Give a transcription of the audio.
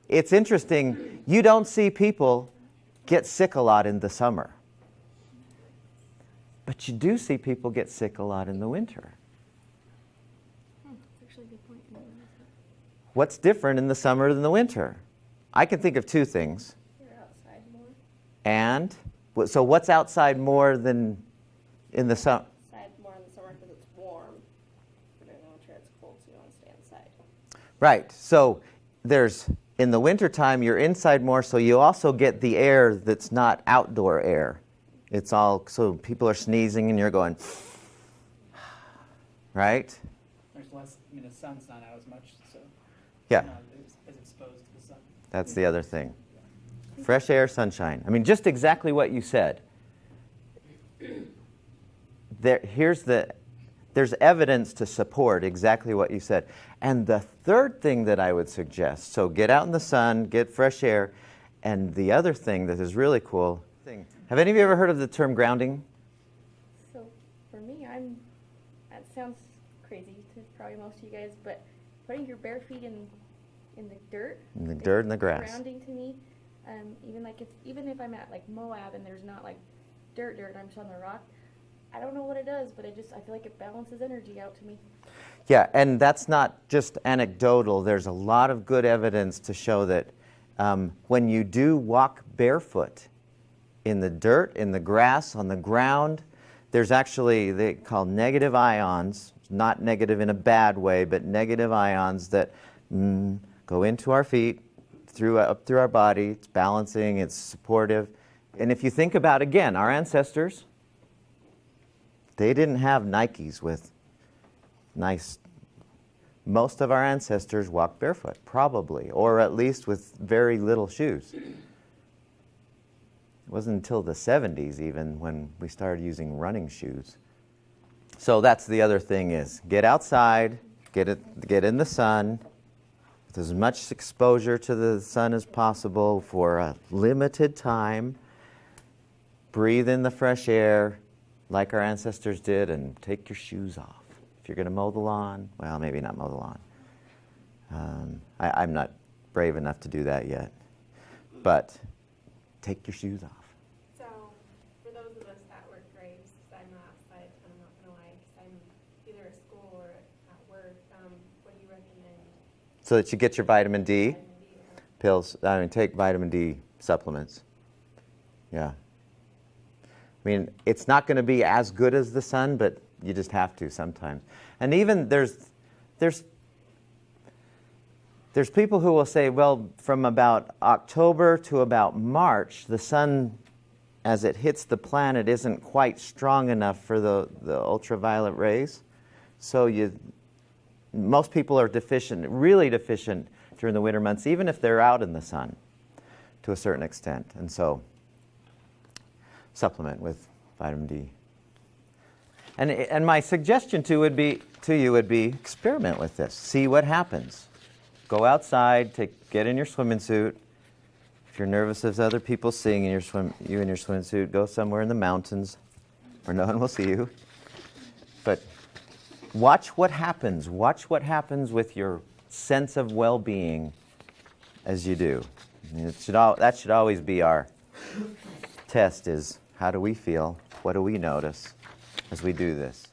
it's interesting, you don't see people get sick a lot in the summer. But you do see people get sick a lot in the winter. That's actually a good point. What's different in the summer than the winter? I can think of two things. You're outside more. And, so what's outside more than in the summer? Outside more in the summer because it's warm. But in the winter it's cold, so you want to stay inside. Right. So there's, in the wintertime, you're inside more, so you also get the air that's not outdoor air. It's all, so people are sneezing and you're going, right? There's less, I mean, the sun's not out as much, so Yeah. you're not as exposed to the sun. That's the other thing. Fresh air, sunshine. I mean, just exactly what you said. There's evidence to support exactly what you said. And the third thing that I would suggest, so get out in the sun, get fresh air, and the other thing that is really cool, have any of you ever heard of the term grounding? So for me, that sounds crazy to probably most of you guys, but putting your bare feet in the dirt. In the dirt and the grass. Grounding to me. Even if I'm at like Moab and there's not like dirt, I'm just on the rock. I don't know what it does, but I feel like it balances energy out to me. Yeah, and that's not just anecdotal. There's a lot of good evidence to show that when you do walk barefoot in the dirt, in the grass, on the ground, there's actually, they call negative ions, not negative in a bad way, but negative ions that go into our feet, up through our body. It's balancing, it's supportive. And if you think about, again, our ancestors, they didn't have Nikes with nice, most of our ancestors walked barefoot, probably, or at least with very little shoes. It wasn't until the 70s even when we started using running shoes. So that's the other thing is, get outside, get in the sun, with as much exposure to the sun as possible for a limited time. Breathe in the fresh air like our ancestors did and take your shoes off. If you're going to mow the lawn, well, maybe not mow the lawn. I'm not brave enough to do that yet. But take your shoes off. So, for those of us that work graves, I'm not outside, I'm not going to lie, because I'm either at school or at work, what do you recommend? So that you get your vitamin D Vitamin D or- pills. I mean, take vitamin D supplements. Yeah. I mean, it's not going to be as good as the sun, but you just have to sometimes. And even there's people who will say, well, from about October to about March, the sun, as it hits the planet, isn't quite strong enough for the ultraviolet rays. So most people are deficient, really deficient during the winter months, even if they're out in the sun to a certain extent. And so supplement with vitamin D. And my suggestion to you would be experiment with this. See what happens. Go outside, get in your swimming suit. If you're nervous of other people seeing you in your swim suit, go somewhere in the mountains where no one will see you. But watch what happens. Watch what happens with your sense of well-being as you do. That should always be our test is, how do we feel? What do we notice as we do this?